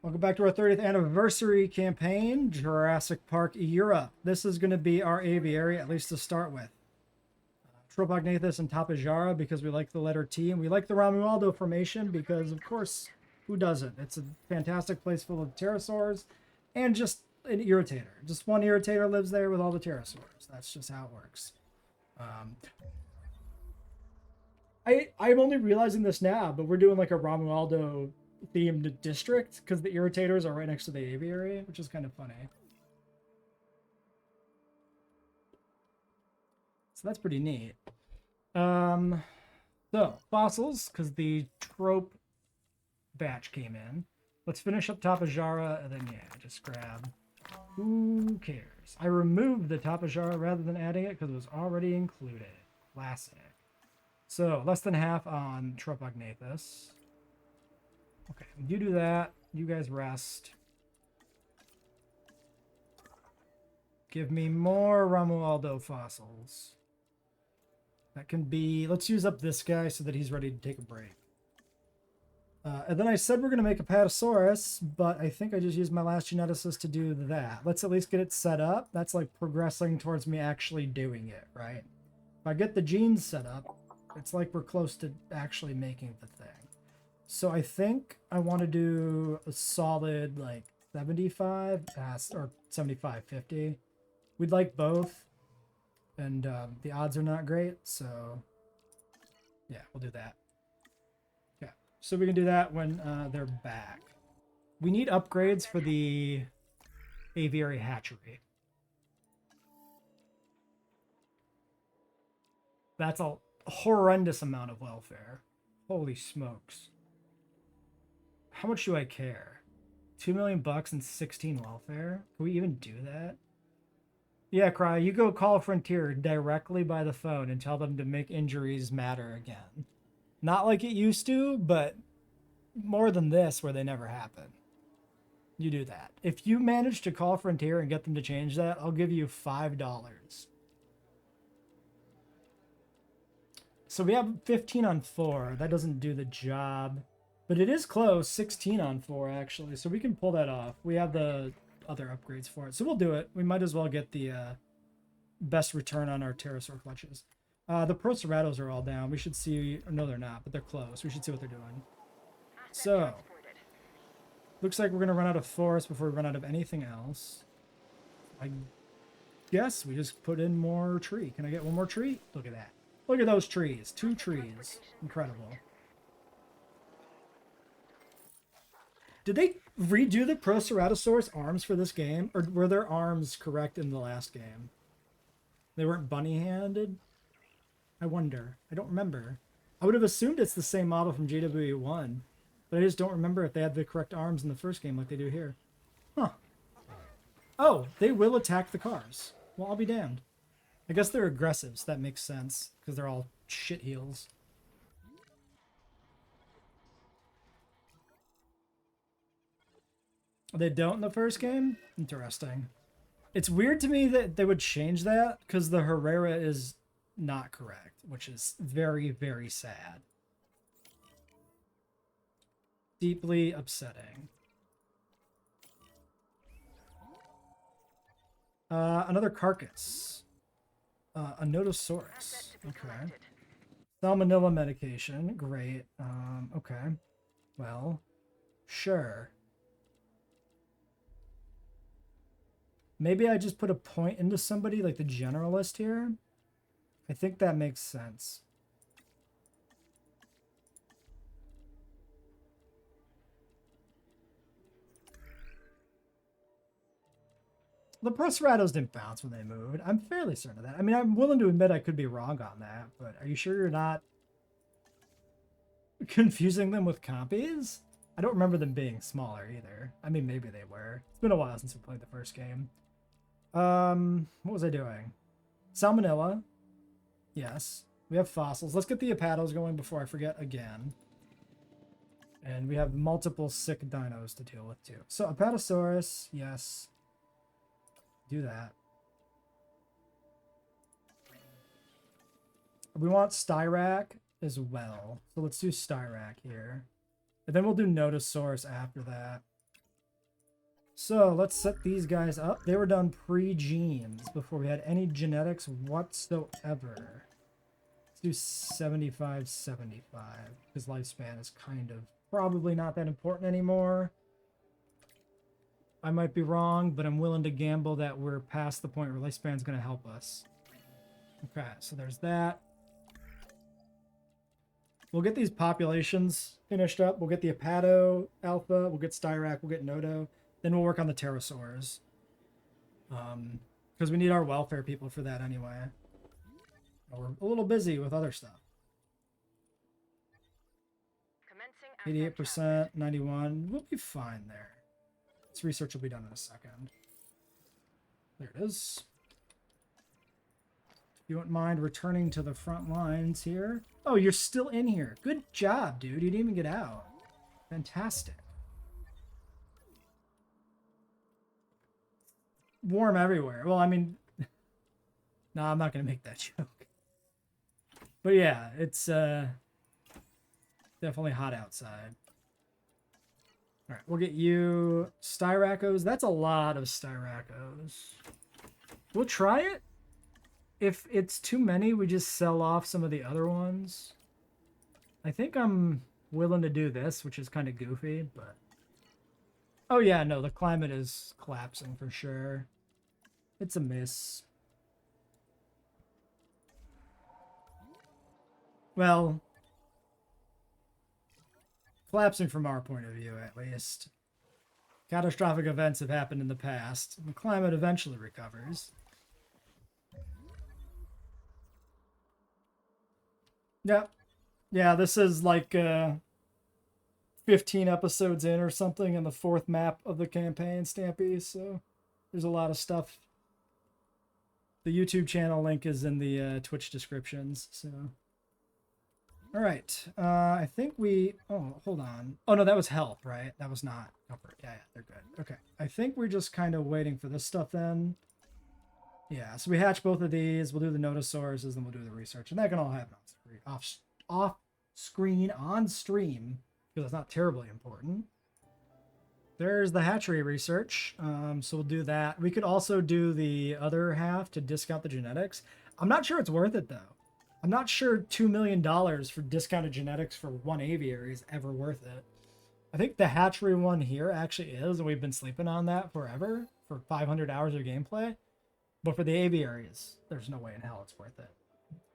Welcome back to our 30th anniversary campaign, Jurassic Park Europe. This is going to be our aviary, at least to start with. Tropognathus and Tapejara because we like the letter T, and we like the Romualdo formation because, of course, who doesn't? It's a fantastic place full of pterosaurs and just an irritator. Just one irritator lives there with all the pterosaurs. That's just how it works. I'm only realizing this now, but we're doing like a Romualdo themed district because the irritators are right next to the aviary, which is kind of funny. So that's pretty neat. So fossils, because the trope batch came in. Let's finish up Tapejara and then yeah, just grab. Who cares? I removed the Tapejara rather than adding it because it was already included. Classic. So less than half on Tropognathus. Okay, you do that. You guys rest. Give me more Romualdo fossils. That can be... Let's use up this guy so that he's ready to take a break. And then I said we're going to make a Patasaurus, but I think I just used my last geneticist to do that. Let's at least get it set up. That's like progressing towards me actually doing it, right? If I get the genes set up, it's like we're close to actually making the thing. So I think I want to do a solid like 75 or 75, 50. We'd like both. And the odds are not great. So yeah, we'll do that. Yeah. So we can do that when they're back. We need upgrades for the aviary hatchery. That's a horrendous amount of welfare. Holy smokes. How much do I care? 2 million bucks and 16 welfare? Can we even do that? Yeah, Cry, you go call Frontier directly by the phone and tell them to make injuries matter again. Not like it used to, but more than this where they never happen. You do that. If you manage to call Frontier and get them to change that, I'll give you $5. So we have 15 on 4. That doesn't do the job. But it is close, 16 on 4 actually, so we can pull that off. We have the other upgrades for it, so we'll do it. We might as well get the best return on our pterosaur clutches. The Proceratos are all down. We should see, no they're not, but they're close. We should see what they're doing. So, looks like we're going to run out of forest before we run out of anything else. I guess we just put in more tree. Can I get one more tree? Look at that. Look at those trees. 2 trees. Incredible. Did they redo the Proceratosaurus arms for this game? Or were their arms correct in the last game? They weren't bunny-handed? I wonder. I don't remember. I would have assumed it's the same model from JWE1. But I just don't remember if they had the correct arms in the first game like they do here. Huh. Oh, they will attack the cars. Well, I'll be damned. I guess they're aggressive, so that makes sense. Because they're all shitheels. They don't in the first game? Interesting. It's weird to me that they would change that because the Herrera is not correct, which is very, very sad. Deeply upsetting. Another carcass. A Notosaurus. Okay. Salmonella medication. Great. Okay. Well, sure. Maybe I just put a point into somebody like the generalist here. I think that makes sense. The Proceratos didn't bounce when they moved. I'm fairly certain of that. I mean, I'm willing to admit I could be wrong on that, but are you sure you're not confusing them with compies? I don't remember them being smaller either. I mean, maybe they were. It's been a while since we played the first game. What was I doing? Salmonella. Yes. We have fossils. Let's get the Apatos going before I forget again. And we have multiple sick dinos to deal with too. So Apatosaurus, yes. Do that. We want Styrac as well. So let's do Styrac here. And then we'll do Notosaurus after that. So let's set these guys up. They were done pre-genes before we had any genetics whatsoever. Let's do 75, 75. His lifespan is kind of probably not that important anymore. I might be wrong, but I'm willing to gamble that we're past the point where lifespan's going to help us. Okay, so there's that. We'll get these populations finished up. We'll get the Apato Alpha. We'll get Styrac. We'll get Nodo. Then we'll work on the pterosaurs. Because we need our welfare people for that anyway. We're a little busy with other stuff. 88%, 91. We'll be fine there. This research will be done in a second. There it is. If you wouldn't mind returning to the front lines here. Oh, you're still in here. Good job, dude. You didn't even get out. Fantastic. Warm everywhere. Well, I mean... No, I'm not going to make that joke. But yeah, it's definitely hot outside. All right, we'll get you Styracos. That's a lot of Styracos. We'll try it. If it's too many, we just sell off some of the other ones. I think I'm willing to do this, which is kind of goofy, but... Oh yeah, no, the climate is collapsing for sure. It's a miss. Well, collapsing from our point of view, at least. Catastrophic events have happened in the past. The climate eventually recovers. Yep. Yeah, this is like 15 episodes in or something in the 4th map of the campaign, Stampy, so there's a lot of stuff. The YouTube channel link is in the Twitch descriptions, so... Alright, I think we... Oh, hold on. Oh, no, that was health, right? That was not comfort. Yeah, they're good. Okay, I think we're just kind of waiting for this stuff then. Yeah, so we hatch both of these. We'll do the Notosaurs, and then we'll do the research. And that can all happen off screen, on stream, because it's not terribly important. There's the hatchery research, so we'll do that. We could also do the other half to discount the genetics. I'm not sure it's worth it, though. I'm not sure $2 million for discounted genetics for one aviary is ever worth it. I think the hatchery one here actually is, and we've been sleeping on that forever for 500 hours of gameplay. But for the aviaries, there's no way in hell it's worth it.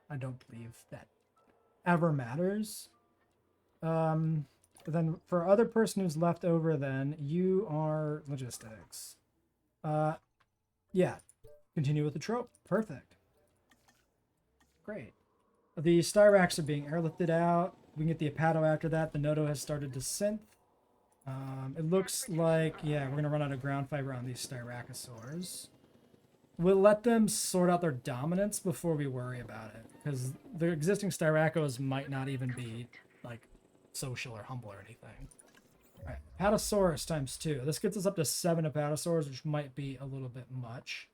I don't believe that ever matters. Then for other person who's left over, then you are logistics. Yeah, continue with the trope. Perfect. Great. The Styracs are being airlifted out. We can get the Apato after that. The Nodo has started to synth. It looks like, yeah, we're going to run out of ground fiber on these Styracosaurs. We'll let them sort out their dominance before we worry about it. Because the existing Styracos might not even be, like, social or humble or anything. Alright, Apatosaurus times 2. This gets us up to 7 Apatosaurs, which might be a little bit much.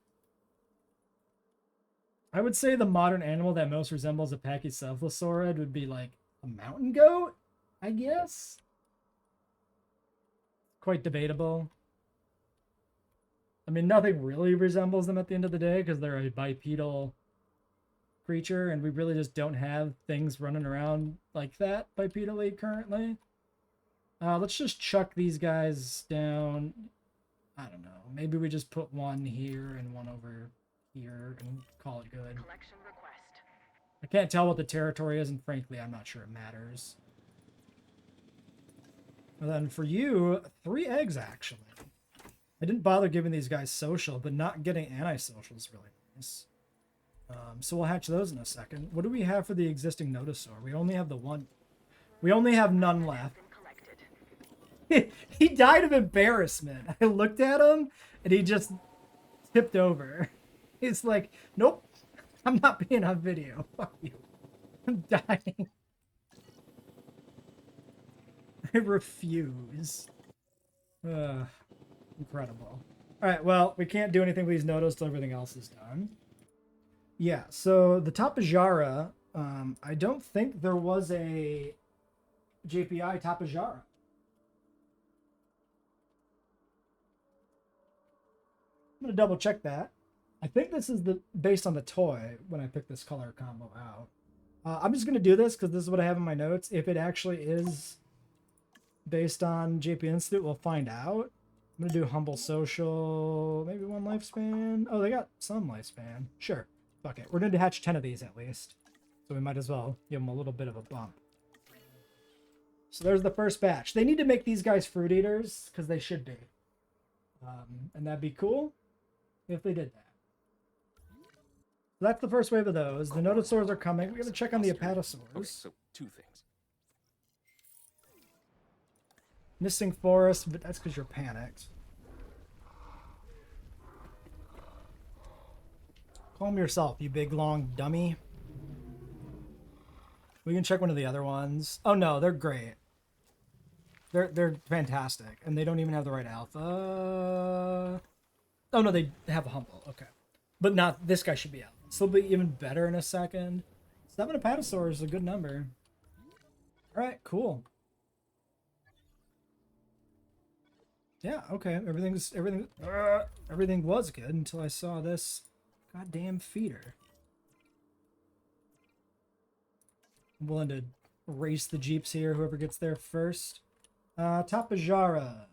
I would say the modern animal that most resembles a Pachycephalosaurid would be like a mountain goat, I guess. Quite debatable. I mean, nothing really resembles them at the end of the day because they're a bipedal creature, and we really just don't have things running around like that bipedally currently. Let's just chuck these guys down. I don't know. Maybe we just put one here and one over here and call it good. I can't tell what the territory is, and frankly, I'm not sure it matters. And then for you, 3 eggs, actually. I didn't bother giving these guys social, but not getting antisocial is really nice. So we'll hatch those in a second. What do we have for the existing Notosaur? We only have the one. We only have none left. He died of embarrassment. I looked at him, and he just tipped over. It's like, nope, I'm not being on video. Fuck you. I'm dying. I refuse. Incredible. Alright, well, we can't do anything with these Nodos till everything else is done. Yeah, so the Tapejara, I don't think there was a JPI Tapejara. I'm gonna double check that. I think this is based on the toy when I pick this color combo out. I'm just gonna do this because this is what I have in my notes. If it actually is based on JP Institute, we'll find out. I'm gonna do humble social, maybe 1 lifespan. Oh, they got some lifespan. Sure, fuck it. We're gonna hatch 10 of these at least, so we might as well give them a little bit of a bump. So there's the first batch. They need to make these guys fruit eaters because they should be, and that'd be cool if they did that. So that's the first wave of those. The notosaurs are coming. We gotta check on the apatosaurs. Okay, so 2 things. Missing forest, but that's because you're panicked. Calm yourself, you big long dummy. We can check one of the other ones. Oh no, they're great. They're fantastic, and they don't even have the right alpha. Oh no, they have a humble. Okay, but not this guy should be out. This will be even better in a second. 7 apatosaurs is a good number. All right, cool. Yeah, okay. Everything was good until I saw this goddamn feeder. I'm willing to race the jeeps here, whoever gets there first. Tapajara.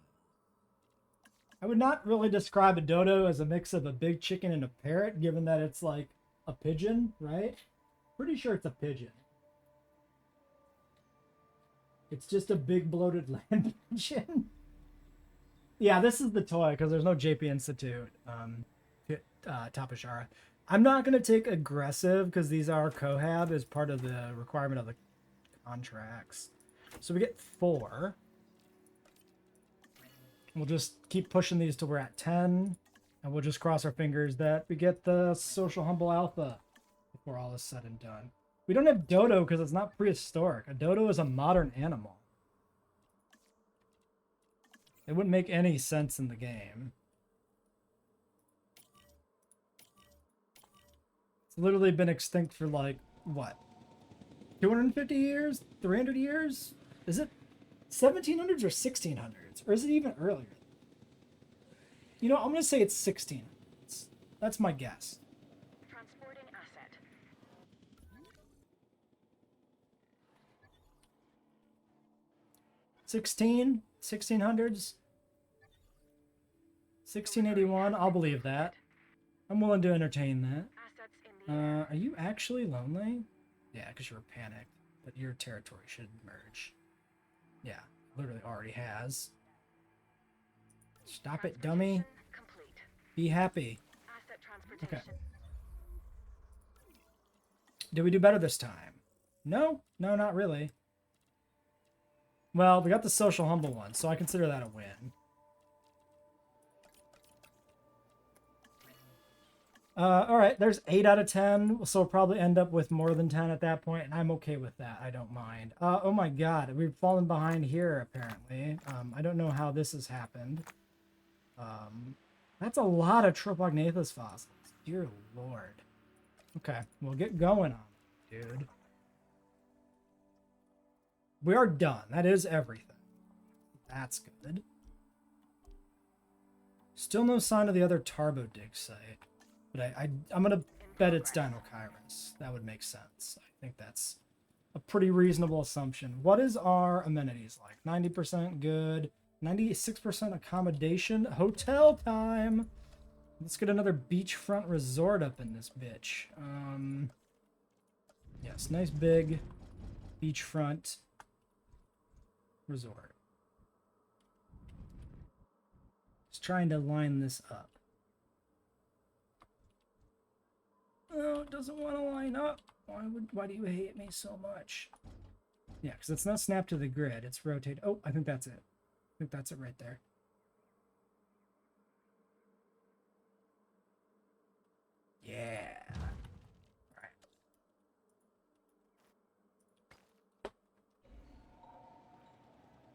I would not really describe a dodo as a mix of a big chicken and a parrot, given that it's like a pigeon, right? Pretty sure it's a pigeon. It's just a big bloated land pigeon. Yeah, this is the toy because there's no JP Institute Tapajara. I'm not going to take aggressive because these are cohab as part of the requirement of the contracts. So we get 4. We'll just keep pushing these till we're at 10. And we'll just cross our fingers that we get the social humble alpha before all is said and done. We don't have dodo because it's not prehistoric. A dodo is a modern animal. It wouldn't make any sense in the game. It's literally been extinct for like, what? 250 years? 300 years? Is it 1700s or 1600s? Or is it even earlier? You know, I'm going to say it's 1600s. That's my guess. Transporting asset. 1600s? 1681? I'll believe that. I'm willing to entertain that. Assets in the air. Are you actually lonely? Yeah, because you were panicked. But your territory should merge. Yeah, literally already has. Stop it, dummy. Complete. Be happy. Asset transportation. Okay. Did we do better this time? No, not really. Well, we got the social humble one, so I consider that a win. All right, there's 8 out of 10, so we'll probably end up with more than 10 at that point, and I'm okay with that. I don't mind. Oh my god, we've fallen behind here, apparently. I don't know how this has happened. That's a lot of Tropognathus fossils. Dear lord. Okay, we'll get going on it, dude. We are done. That is everything. That's good. Still no sign of the other Tarbo dig site. But I'm going to bet it's Dinokairos. That would make sense. I think that's a pretty reasonable assumption. What is our amenities like? 90% good. 96% accommodation. Hotel time. Let's get another beachfront resort up in this bitch. Yes, nice big beachfront resort. Just trying to line this up. Oh, it doesn't want to line up. Why do you hate me so much? Yeah, because it's not snapped to the grid. It's rotate. Oh, I think that's it. I think that's it right there. Yeah. All right.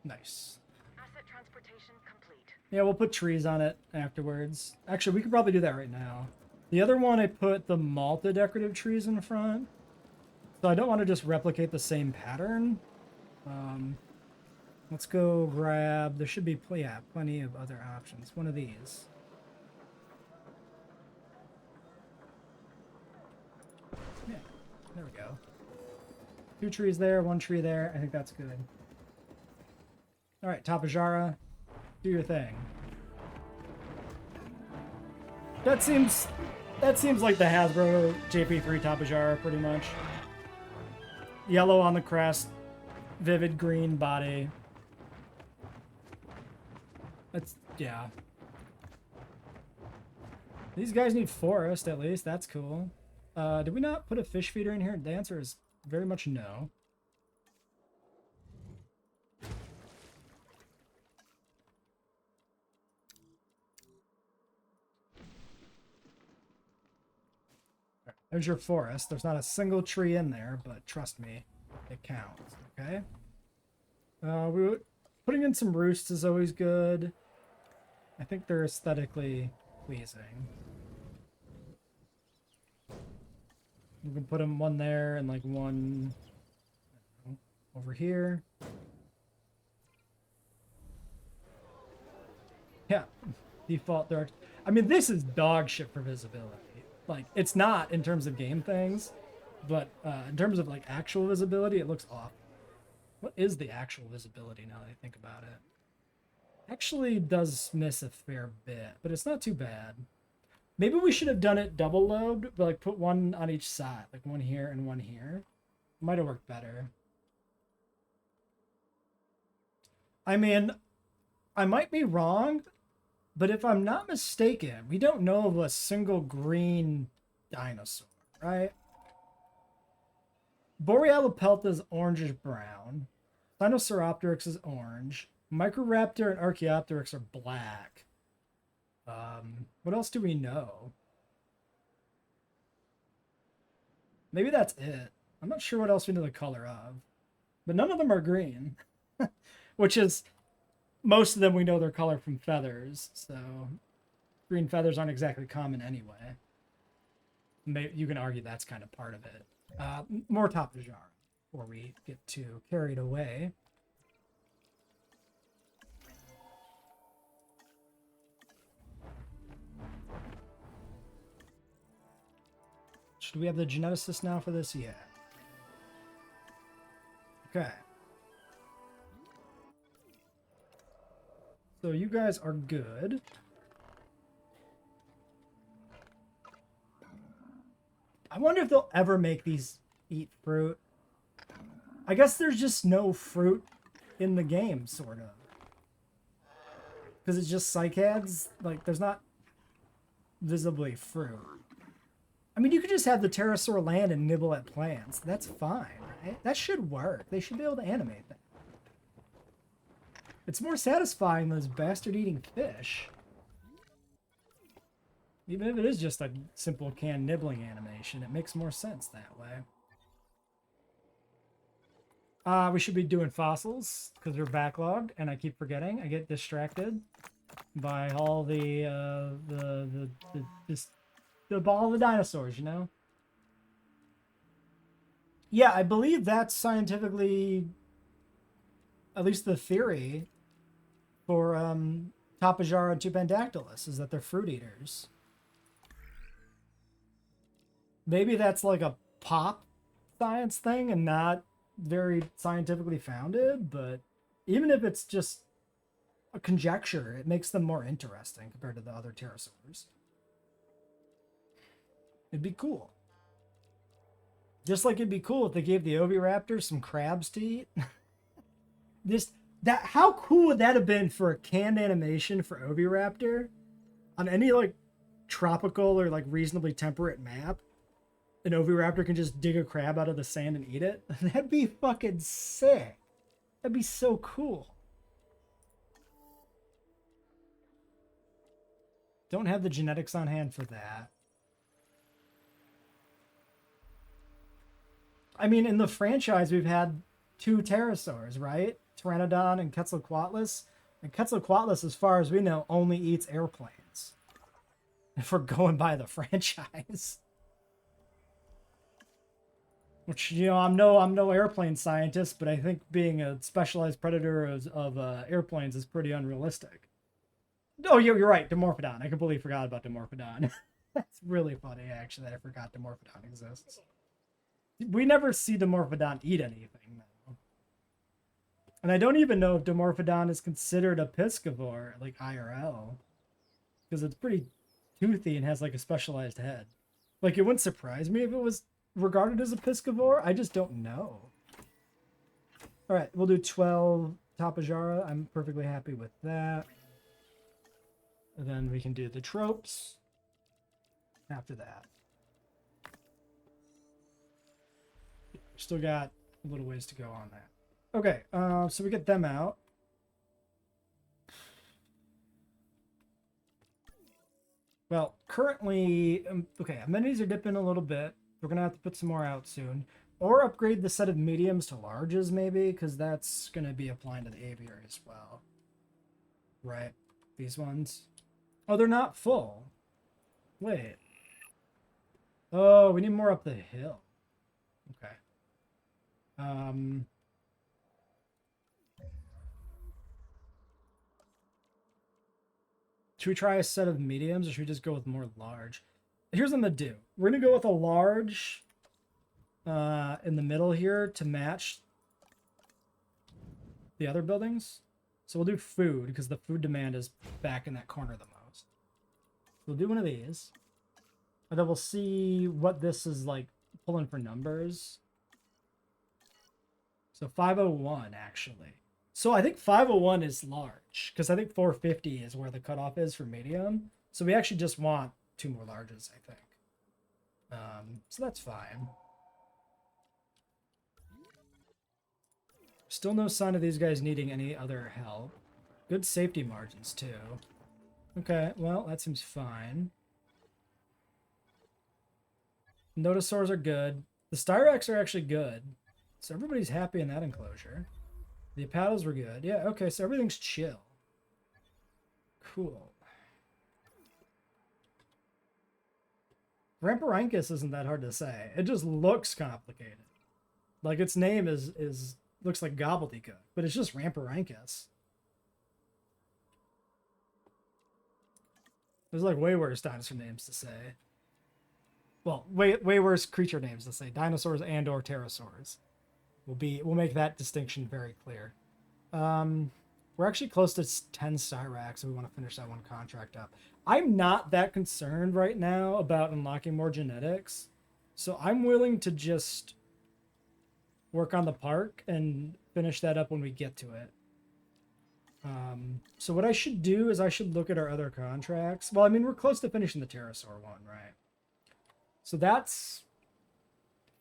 Nice. Asset transportation complete. Yeah, we'll put trees on it afterwards. Actually, we could probably do that right now. The other one, I put the Malta decorative trees in front. So I don't want to just replicate the same pattern. Let's go grab... There should be, yeah, plenty of other options. One of these. There we go. 2 trees there, 1 tree there. I think that's good. All right, Tapajara, do your thing. That seems like the Hasbro JP3 Tapajara pretty much. Yellow on the crest, vivid green body. That's, yeah. These guys need forest at least. That's cool. Did we not put a fish feeder in here? The answer is very much no. There's your forest. There's not a single tree in there, but trust me, it counts. Okay. Putting in some roosts is always good. I think they're aesthetically pleasing. We can put them one there and like one over here. Yeah, default dark. I mean, this is dog shit for visibility. Like, it's not in terms of game things, but in terms of like actual visibility, it looks awful. What is the actual visibility now that I think about it? Actually does miss a fair bit, but it's not too bad. Maybe we should have done it double load, but like put one on each side, like one here and one here. Might have worked better. I mean, I might be wrong, but if I'm not mistaken, we don't know of a single green dinosaur, right? Borealopelta is orangish brown. Sinosauropteryx is orange. Microraptor and Archaeopteryx are black. What else do we know? Maybe that's it. I'm not sure what else we know the color of. But none of them are green. Which is... Most of them we know their color from feathers, so... Green feathers aren't exactly common anyway. You can argue that's kind of part of it. More Tapajara before we get too carried away. Should we have the geneticist now for this? Yeah. Okay. So you guys are good. I wonder if they'll ever make these eat fruit. I guess there's just no fruit in the game, sort of. Because it's just cycads. Like, there's not visibly fruit. I mean, you could just have the pterosaur land and nibble at plants. That's fine, right? That should work. They should be able to animate that. It's more satisfying than those bastard-eating fish. Even if it is just a simple canned nibbling animation, it makes more sense that way. We should be doing fossils, because they're backlogged, and I keep forgetting. I get distracted by all the ball of the dinosaurs, you know? Yeah, I believe that's scientifically, at least the theory for Tapajara and Tupandactylus, is that they're fruit eaters. Maybe that's like a pop science thing and not very scientifically founded, but even if it's just a conjecture, it makes them more interesting compared to the other pterosaurs. It'd be cool. Just like it'd be cool if they gave the oviraptors some crabs to eat. How cool would that have been for a canned animation for oviraptor on any like tropical or like reasonably temperate map? An oviraptor can just dig a crab out of the sand and eat it. That'd be fucking sick. That'd be so cool. Don't have the genetics on hand for that. I mean, in the franchise, we've had 2 pterosaurs, right? Pteranodon and Quetzalcoatlus. And Quetzalcoatlus, as far as we know, only eats airplanes. If we're going by the franchise. Which, you know, I'm no airplane scientist, but I think being a specialized predator of airplanes is pretty unrealistic. Oh, you're right, Dimorphodon. I completely forgot about Dimorphodon. That's really funny, actually, that I forgot Dimorphodon exists. We never see Dimorphodon eat anything, though. And I don't even know if Dimorphodon is considered a piscivore, like IRL. Because it's pretty toothy and has like a specialized head. Like, it wouldn't surprise me if it was regarded as a piscivore. I just don't know. All right, we'll do 12 Tapajara. I'm perfectly happy with that. And then we can do the tropes after that. Still got a little ways to go on that. Okay, so we get them out. Well, currently, okay, amenities are dipping a little bit. We're going to have to put some more out soon. Or upgrade the set of mediums to larges, maybe, because that's going to be applying to the aviary as well. Right, these ones. Oh, they're not full. Wait. Oh, we need more up the hill. Okay. Should we try a set of mediums, or should we just go with more large? Here's what I'm going to do. We're going to go with a large in the middle here to match the other buildings. So we'll do food, because the food demand is back in that corner the most. We'll do one of these. And then we'll see what this is like pulling for numbers. So 501, actually. So I think 501 is large, because I think 450 is where the cutoff is for medium. So we actually just want 2 more larges, I think. So that's fine. Still no sign of these guys needing any other help. Good safety margins, too. Okay, well, that seems fine. Notosaurs are good. The Styrax are actually good. So everybody's happy in that enclosure. The paddles were good. Yeah, okay, so everything's chill. Cool. Ramparhynchus isn't that hard to say. It just looks complicated. Like, its name looks like gobbledygook, but it's just Ramparhynchus. There's like way worse dinosaur names to say. Well, way worse creature names to say. Dinosaurs and or pterosaurs. We'll make that distinction very clear. We're actually close to 10 Styrax, so we want to finish that one contract up. I'm not that concerned right now about unlocking more genetics, so I'm willing to just work on the park and finish that up when we get to it. So what I should do is I should look at our other contracts. Well, I mean, we're close to finishing the pterosaur one, right? So that's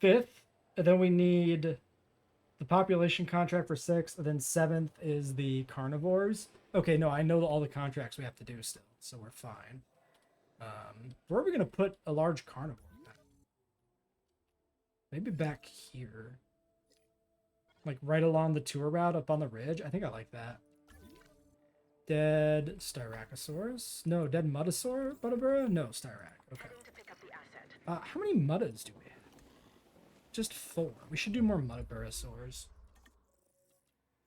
5th, and then we need the population contract for 6th, and then 7th is the carnivores. Okay, no, I know all the contracts we have to do still, so we're fine. Where are we going to put a large carnivore? Maybe back here. Like right along the tour route up on the ridge. I think I like that. Dead Styracosaurus? No, dead Muttasaur? Butterbura? No, Styrac. Okay. How many Muttas do we have? Just 4. We should do more Muttaburrasaurs.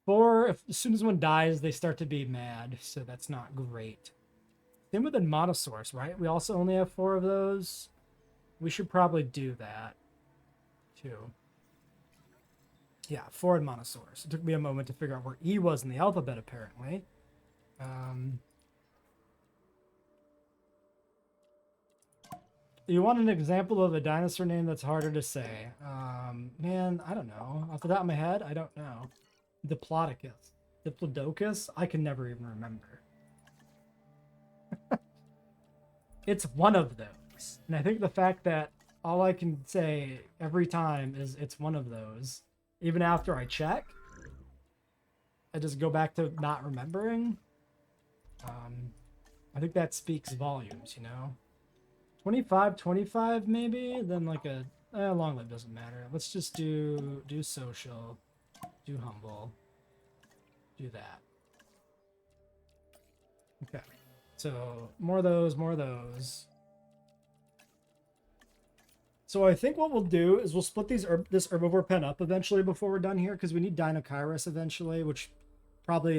4, as soon as one dies, they start to be mad, so that's not great. Same with the Motosaurus, right? We also only have 4 of those. We should probably do that, too. Yeah, 4 in Monosaurus. It took me a moment to figure out where E was in the alphabet, apparently. You want an example of a dinosaur name that's harder to say? Man, I don't know. Off the top of my head, I don't know. Diplodocus. Diplodocus? I can never even remember. It's one of those. And I think the fact that all I can say every time is it's one of those, even after I check, I just go back to not remembering. I think that speaks volumes, you know? 25 maybe? Then like a long live doesn't matter. Let's just do social, do humble, do that. Okay. So more of those. So I think what we'll do is we'll split this herbivore pen up eventually before we're done here, because we need Deinonychirus eventually, which probably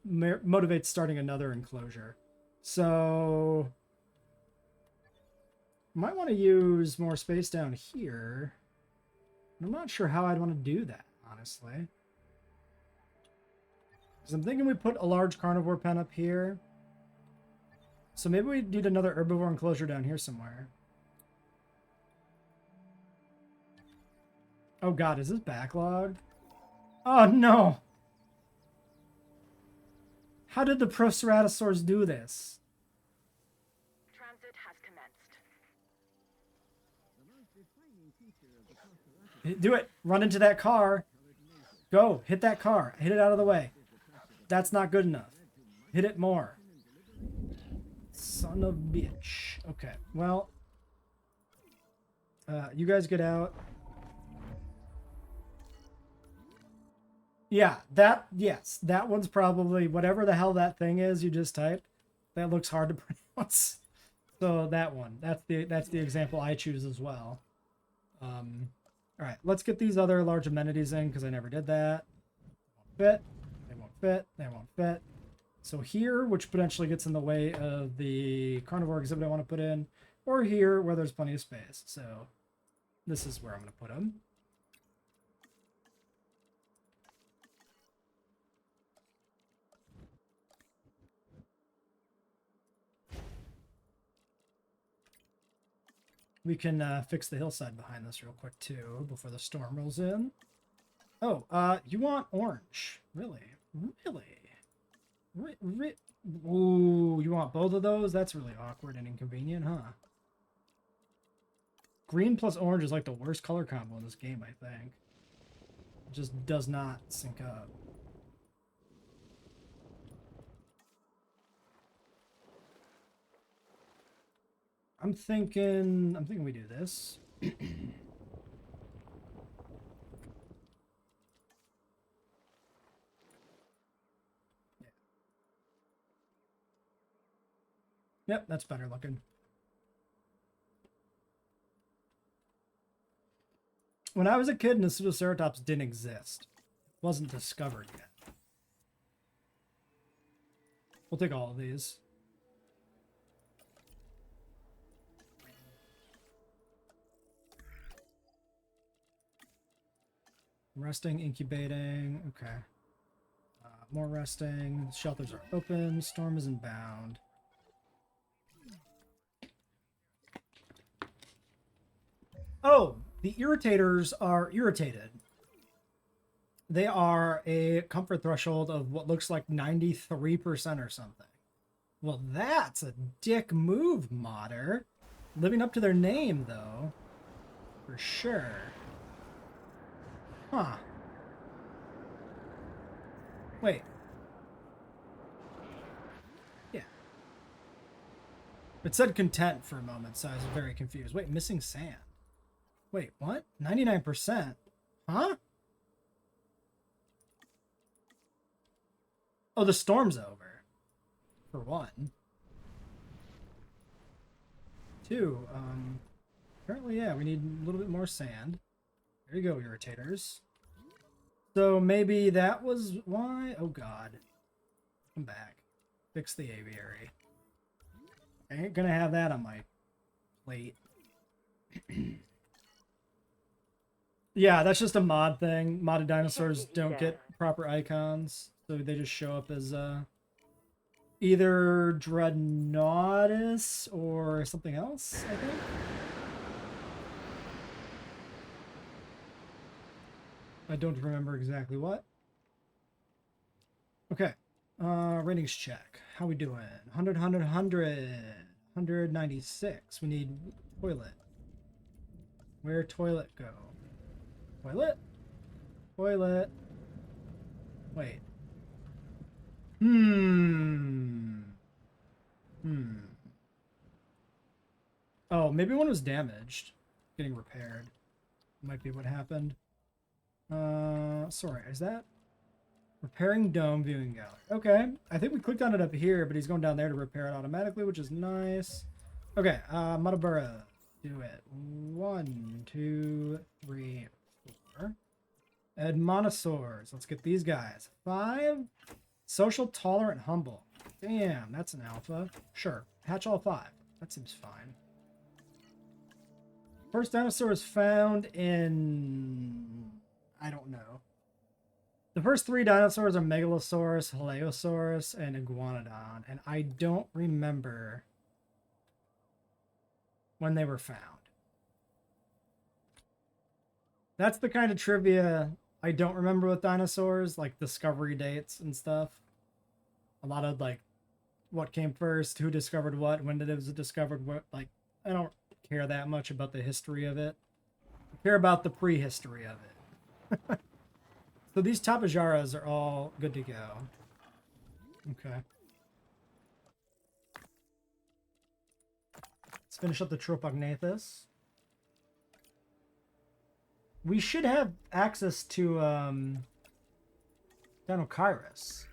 motivates starting another enclosure. So might want to use more space down here. I'm not sure how I'd want to do that, honestly. Because I'm thinking we put a large carnivore pen up here. So maybe we need another herbivore enclosure down here somewhere. Oh god, is this backlogged? Oh no! How did the Proceratosaurs do this? Transit has commenced. Do it! Run into that car! Go! Hit that car! Hit it out of the way. That's not good enough. Hit it more. Son of a bitch. Okay, well. You guys get out. Yeah, yes, that one's probably whatever the hell that thing is you just typed. That looks hard to pronounce. So that one, that's the example I choose as well. All right, let's get these other large amenities in because I never did that. Fit, they won't fit, they won't fit. So here, which potentially gets in the way of the carnivore exhibit I want to put in, or here where there's plenty of space. So this is where I'm going to put them. We can fix the hillside behind this real quick too before the storm rolls in. Oh, you want orange? Really? Ooh, you want both of those? That's really awkward and inconvenient, huh? Green plus orange is like the worst color combo in this game, I think. It just does not sync up. I'm thinking we do this. Yep, that's better looking. When I was a kid, Pseudoceratops didn't exist. It wasn't discovered yet. We'll take all of these. Resting, incubating. Okay. More resting. Shelters are open. Storm is inbound. Oh, the irritators are irritated. They are a comfort threshold of what looks like 93% or something. Well, that's a dick move, modder. Living up to their name, though. For sure. Huh. Wait. Yeah. It said content for a moment, so I was very confused. Wait, missing sand. Wait, what? 99%? Huh? Oh, the storm's over. For one. Two, apparently, yeah, we need a little bit more sand. There you go, irritators. So maybe that was why? Oh god. Come back. Fix the aviary. I ain't gonna have that on my plate. Yeah, that's just a mod thing. Modded dinosaurs don't get proper icons, so they just show up as either Dreadnoughtus or something else, I think. I don't remember exactly what. Okay. Ratings check. How we doing? 100, 100, 100. 196. We need toilet. Where toilet go? Toilet? Toilet. Wait. Oh, maybe one was damaged. Getting repaired. Might be what happened. Sorry, is that repairing dome viewing gallery? Okay, I think we clicked on it up here, but he's going down there to repair it automatically, which is nice. Okay, Matabura, do it. 1, 2, 3, 4. Admonosaurs, let's get these guys. 5. Social, tolerant, humble. Damn, that's an alpha. Sure, hatch all 5. That seems fine. First dinosaur was found in... I don't know. The first three dinosaurs are Megalosaurus, Haleosaurus, and Iguanodon, and I don't remember when they were found. That's the kind of trivia I don't remember with dinosaurs, like discovery dates and stuff. A lot of like what came first, who discovered what, when did it was discovered, what, like I don't care that much about the history of it. I care about the prehistory of it. So these Tapajaras are all good to go. Okay. Let's finish up the Tropognathus. We should have access to Dinokairos.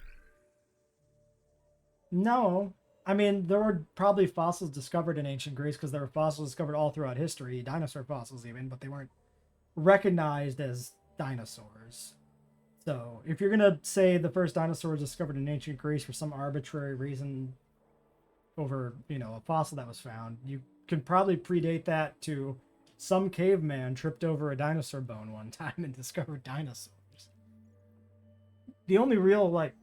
No. I mean, there were probably fossils discovered in ancient Greece because there were fossils discovered all throughout history, dinosaur fossils even, but they weren't recognized as dinosaurs. So if you're going to say the first dinosaur was discovered in ancient Greece for some arbitrary reason over, you know, a fossil that was found, you can probably predate that to some caveman tripped over a dinosaur bone one time and discovered dinosaurs. The only real, like,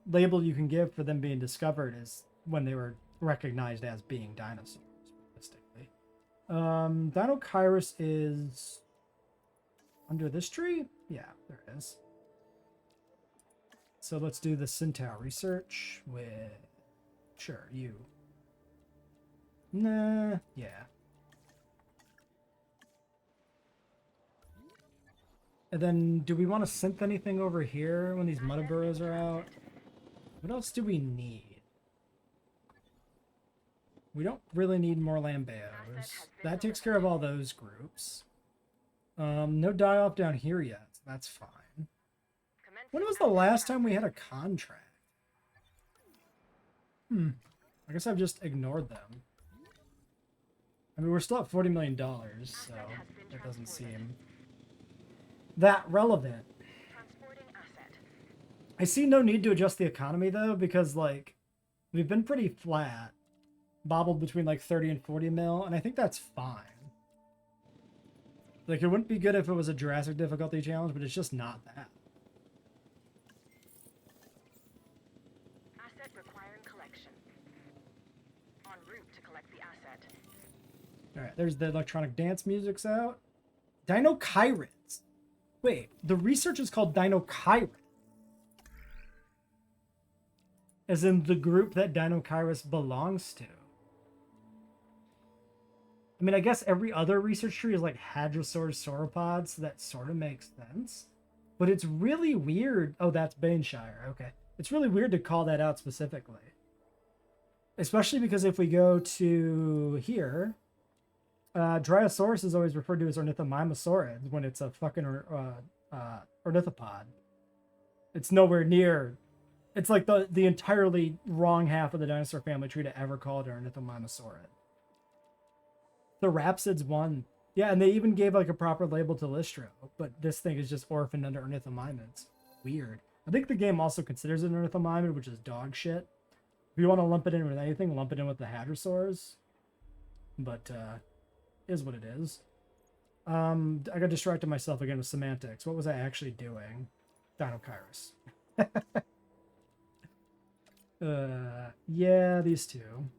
label you can give for them being discovered is when they were recognized as being dinosaurs, realistically. Dinokairos is under this tree? Yeah, there it is. So let's do the Syntao research with... Sure, you. Nah, yeah. And then, do we want to synth anything over here when these Muttaburras are out? What else do we need? We don't really need more Lambeos. That takes care of all those groups. No die-off down here yet, so that's fine. When was the last time we had a contract? I guess I've just ignored them. I mean, we're still at $40 million, so it doesn't seem that relevant. I see no need to adjust the economy, though, because, like, we've been pretty flat. Bobbled between, like, 30 and 40 mil, and I think that's fine. Like, it wouldn't be good if it was a Jurassic difficulty challenge, but it's just not that. Asset requiring collection. En route to collect the asset. Alright, there's the electronic dance music's out. Dinokairos. Wait, the research is called Dinokairos. As in the group that Dinokairos belongs to. I mean, I guess every other research tree is like Hadrosaurs, sauropods, so that sort of makes sense. But it's really weird. Oh, that's Baneshire. Okay. It's really weird to call that out specifically. Especially because if we go to here, Dryosaurus is always referred to as Ornithomimosaurids when it's a fucking ornithopod. It's nowhere near. It's like the entirely wrong half of the dinosaur family tree to ever call it an Ornithomimosaurid. The Rhapsids won. Yeah, and they even gave like a proper label to Listro, but this thing is just orphaned under Ornithomimids. Weird. I think the game also considers it an Ornithomimid, which is dog shit. If you want to lump it in with anything, lump it in with the Hadrosaurs. But, is what it is. I got distracted myself again with semantics. What was I actually doing? Dinokairos. Yeah, these two.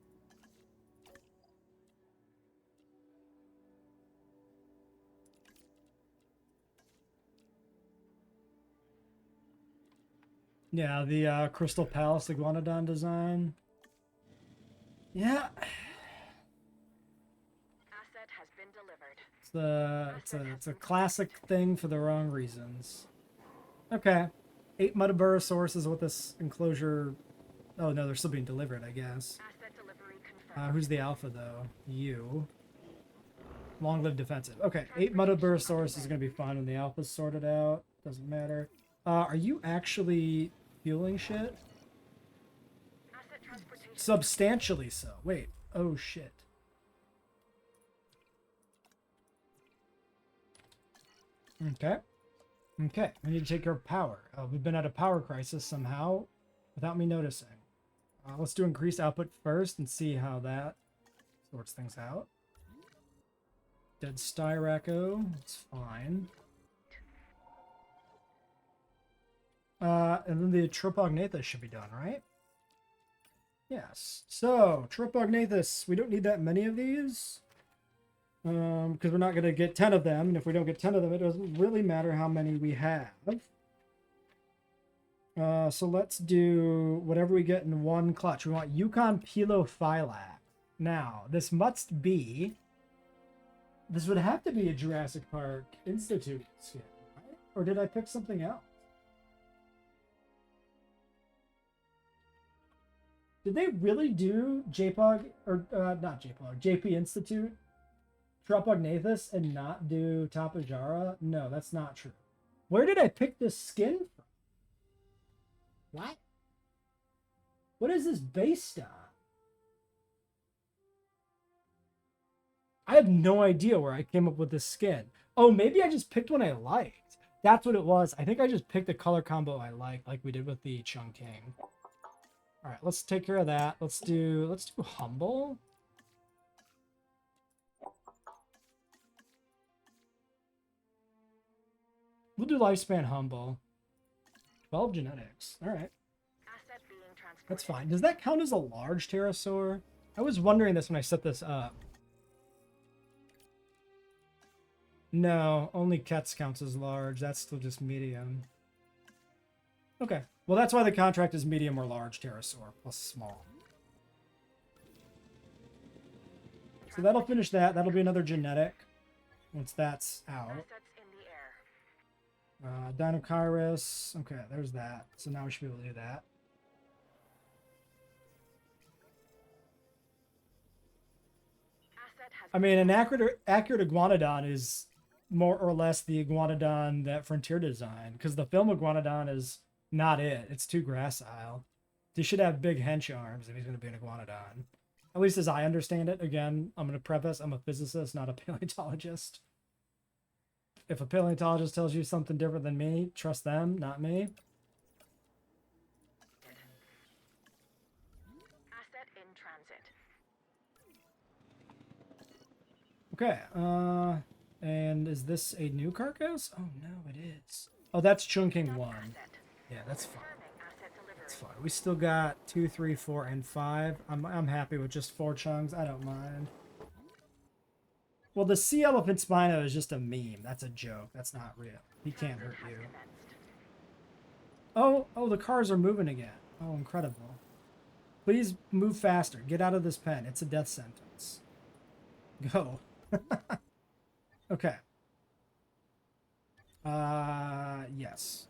Yeah, the Crystal Palace Iguanodon design. Yeah. Asset has been delivered. It's a classic thing for the wrong reasons. Okay. 8 Muttaburrasaurus is what this enclosure... Oh, no, they're still being delivered, I guess. Asset delivery confirmed. Who's the alpha, though? You. Long-lived defensive. Okay, 8 Muttaburrasaurus is going to be fine when the alpha's sorted out. Doesn't matter. Are you actually fueling shit? Asset transportation. Substantially so. Wait. Oh, shit. Okay. Okay, we need to take care of power. We've been at a power crisis somehow without me noticing. Let's do increased output first and see how that sorts things out. Dead Styraco. It's fine. And then the Tropognathus should be done, right? Yes. So, Tropognathus, we don't need that many of these. Because we're not going to get 10 of them. And if we don't get 10 of them, it doesn't really matter how many we have. So let's do whatever we get in one clutch. We want Yukon Pelophylax. Now, this must be... This would have to be a Jurassic Park Institute skin, right? Or did I pick something else? Did they really do JPOG, or not JPOG, JP Institute, Tropognathus, and not do Tapajara? No, that's not true. Where did I pick this skin from? What? What is this based on? I have no idea where I came up with this skin. Oh, maybe I just picked one I liked. That's what it was. I think I just picked a color combo I like we did with the Chungking. All right, let's take care of that. Let's do Humble. We'll do Lifespan Humble. 12 genetics. All right. Asset being transported. That's fine. Does that count as a large pterosaur? I was wondering this when I set this up. No, only Ketz counts as large. That's still just medium. Okay. Well, that's why the contract is medium or large pterosaur plus small. So that'll finish that. That'll be another genetic once that's out. Assets in the air. Dinokairos. Okay, there's that. So now we should be able to do that. Asset has I mean, an accurate iguanodon is more or less the iguanodon that Frontier designed, because the film iguanodon is not it. It's too gracile. He should have big hench arms if he's going to be an iguanodon. At least as I understand it. Again, I'm going to preface, I'm a physicist, not a paleontologist. If a paleontologist tells you something different than me, trust them, not me. asset in transit. Okay, and is this a new carcass? Oh no, it is. Oh, that's Chungking 1. Asset. Yeah, that's fine. Confirming asset delivery. That's fine. We still got 2, 3, 4, and 5. I'm happy with just 4 chunks. I don't mind. Well, the sea elephant Spino is just a meme. That's a joke. That's not real. He can't hurt Transit you. has commenced. Oh, the cars are moving again. Oh, incredible. Please move faster. Get out of this pen. It's a death sentence. Go. Okay. Yes.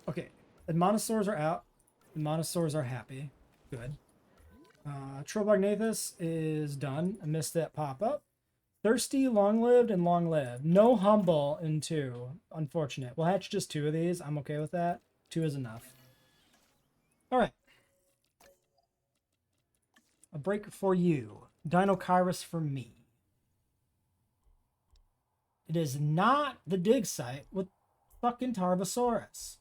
Okay. Admonosaurs are out. Admonosaurs are happy. Good. Tropognathus is done. I missed that pop-up. Thirsty, long-lived, and long-lived. No humble in 2. Unfortunate. We'll hatch just 2 of these. I'm okay with that. 2 is enough. All right. A break for you. Dinokairos for me. It is not the dig site with fucking Tarbosaurus.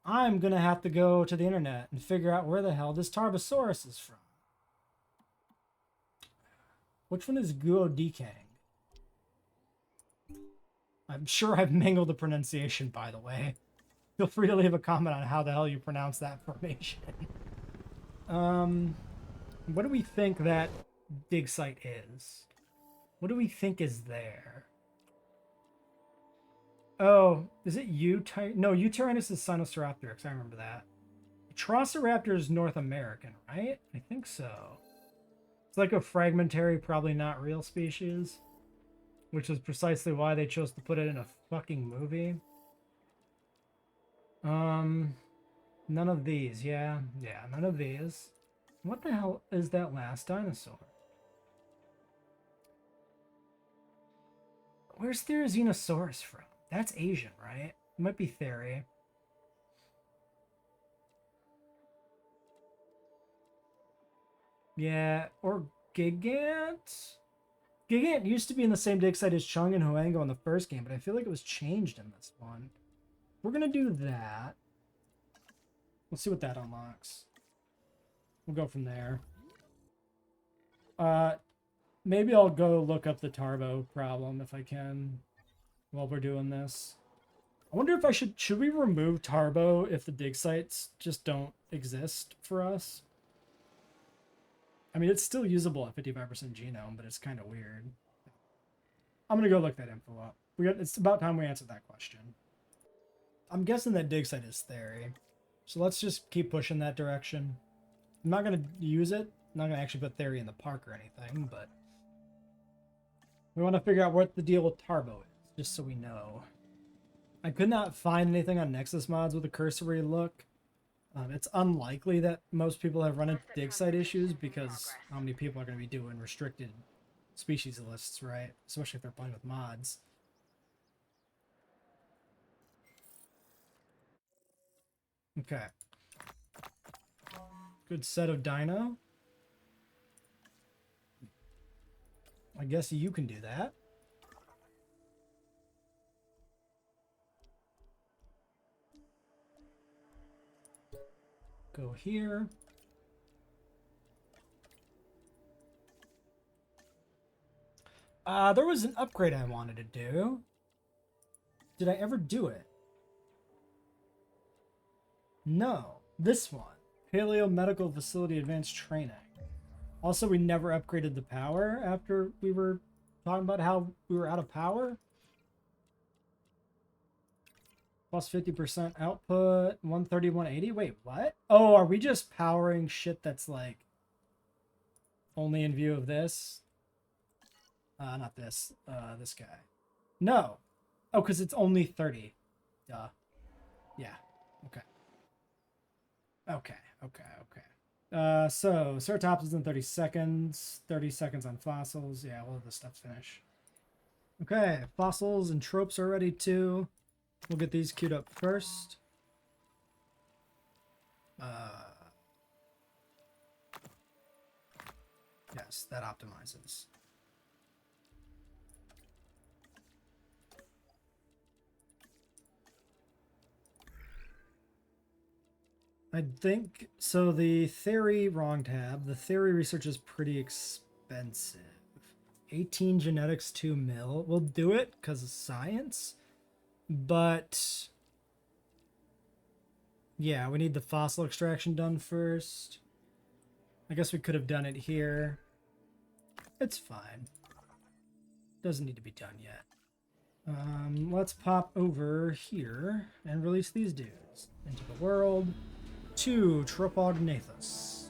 I'm going to have to go to the internet and figure out where the hell this Tarbosaurus is from. Which one is Guodikang? I'm sure I've mangled the pronunciation, by the way. Feel free to leave a comment on how the hell you pronounce that formation. What do we think that dig site is? What do we think is there? Oh, is it No, Utyrannus is Sinosauropteryx. I remember that. Troceraptor is North American, right? I think so. It's like a fragmentary, probably not real species. Which is precisely why they chose to put it in a fucking movie. None of these, yeah. Yeah, none of these. What the hell is that last dinosaur? Where's Therizinosaurus from? That's Asian, right? It might be Theri. Yeah, or Gigant? Gigant used to be in the same dig site as Chung and Huango in the first game, but I feel like it was changed in this one. We're going to do that. Let's see what that unlocks. We'll go from there. maybe I'll go look up the Tarbo problem if I can while we're doing this. I wonder if should we remove Tarbo if the dig sites just don't exist for us? I mean, it's still usable at 55% genome, but it's kind of weird. I'm gonna go look that info up. It's about time we answered that question. I'm guessing that dig site is theory. So let's just keep pushing that direction. I'm not going to use it. I'm not going to actually put theory in the park or anything, but we want to figure out what the deal with Tarbo is, just so we know. I could not find anything on Nexus mods with a cursory look. It's unlikely that most people have run into dig site issues because how many people are going to be doing restricted species lists, right? Especially if they're playing with mods. Okay. Good set of dino. I guess you can do that. Go here. There was an upgrade I wanted to do. Did I ever do it? No. This one. Paleo Medical Facility Advanced Training. Also, we never upgraded the power after we were talking about how we were out of power. Plus 50% output, 130, 180. Wait, what? Oh, are we just powering shit that's like only in view of this? Not this. This guy. No. Oh, because it's only 30. Duh. Yeah. Okay. Okay. So Ceratops is in 30 seconds. 30 seconds on fossils. Yeah, we'll let this stuff finish. Okay, fossils and tropes are ready too. We'll get these queued up first. Yes, that optimizes. I think, so the theory, wrong tab, the theory research is pretty expensive. 18 genetics, 2 mil. We'll do it because of science, but yeah, we need the fossil extraction done first. I guess we could have done it here. It's fine. Doesn't need to be done yet. Let's pop over here and release these dudes into the world. 2 Tropognathus.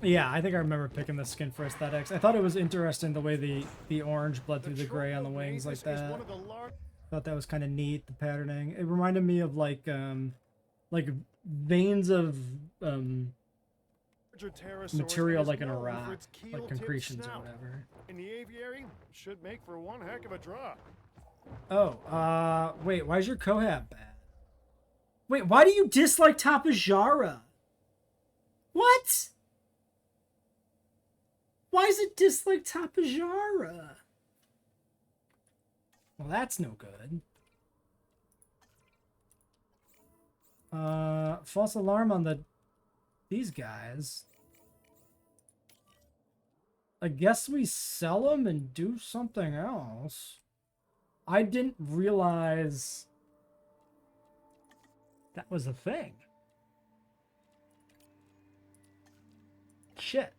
Yeah, I think I remember picking this skin for aesthetics. I thought it was interesting the way the orange bled through the gray on the wings like that. Thought that was kind of neat, the patterning. It reminded me of like veins of material like in a rock, like concretions or whatever. In the aviary, should make for one heck of a draw. Oh, wait, why is your cohab bad? Wait, why do you dislike Tapajara? What? Why is it dislike Tapajara? Well, that's no good. False alarm on these guys. I guess we sell them and do something else. I didn't realize that was a thing. Shit.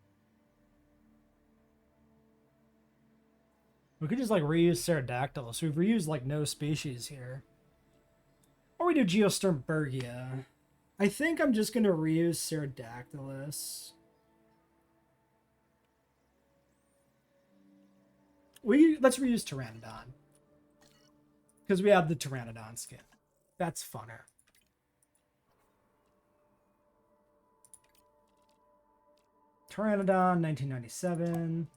We could just like reuse Pterodactyl. So we've reused like no species here. Or we do Geosternbergia. I think I'm just gonna reuse Pterodactylus. Let's reuse Pteranodon. Because we have the Pteranodon skin. That's funner. Pteranodon, 1997.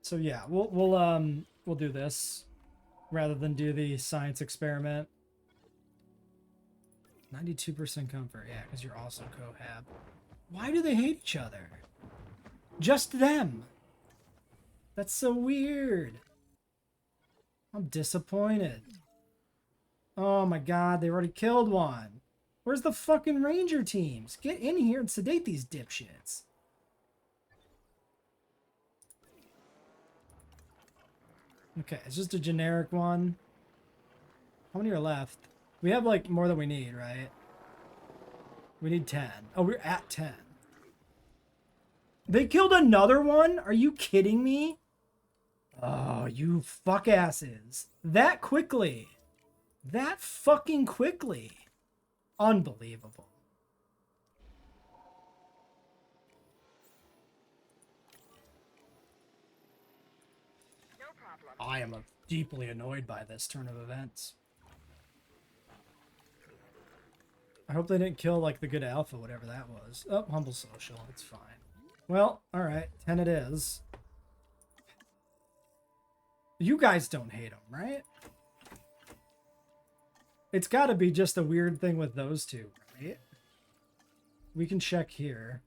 So yeah, we'll do this rather than do the science experiment. 92% comfort, yeah, because you're also cohab. Why do they hate each other? Just them. That's so weird. I'm disappointed. Oh my god, they already killed one. Where's the fucking ranger teams? Get in here and sedate these dipshits. Okay, it's just a generic one. How many are left? We have like more than we need, right? We need 10. Oh, we're at 10. They killed another one? Are you kidding me? Oh, you fuck asses. That quickly. That fucking quickly. Unbelievable. No problem. I am deeply annoyed by this turn of events. I hope they didn't kill like the good alpha, whatever that was. Oh, humble social. It's fine. Well, alright. 10 it is. You guys don't hate them, right? It's got to be just a weird thing with those two, right? We can check here.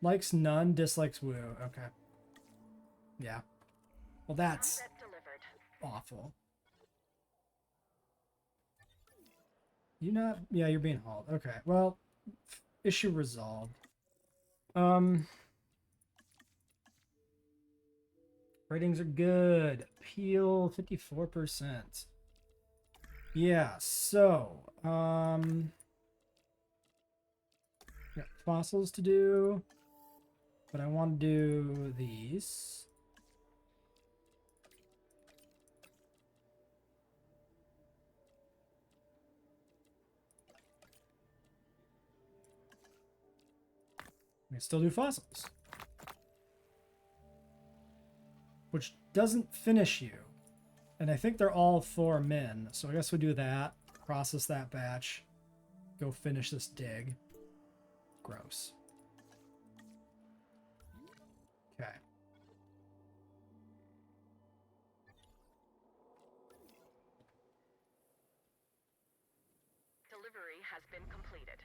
Likes none, dislikes woo. Okay. Yeah. Well, that's Asset delivered. awful. You not? Yeah, you're being hauled. Okay. Well, issue resolved. Ratings are good. Appeal 54%. Yeah, so got fossils to do, but I want to do these. We can still do fossils, which doesn't finish you. And I think they're all 4 min, so I guess we'll do that. Process that batch. Go finish this dig. Gross. Okay. Delivery has been completed.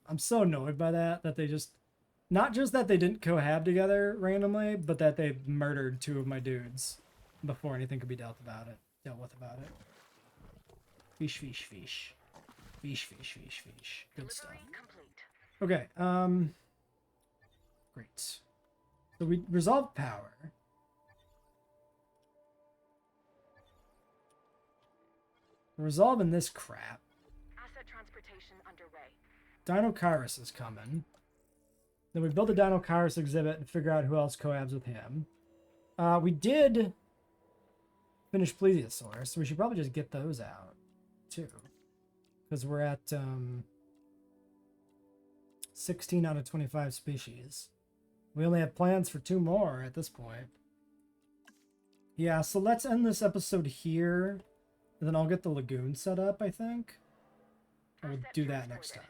I'm so annoyed by that they just, not just that they didn't cohab together randomly, but that they murdered 2 of my dudes before anything could be dealt with about it. Fish, fish, fish. Fish, fish, fish, fish. Good stuff. Delivery complete. Okay, great. So we resolved power. We're resolving this crap. Asset transportation underway. Dino-Kairos is coming. Then we build a Dino-Kairos exhibit and figure out who else cohabs with him. We did finish Plesiosaurus, so we should probably just get those out, too. Because we're at 16 out of 25 species. We only have plans for 2 more at this point. Yeah, so let's end this episode here. And then I'll get the lagoon set up, I think. I will do that next time.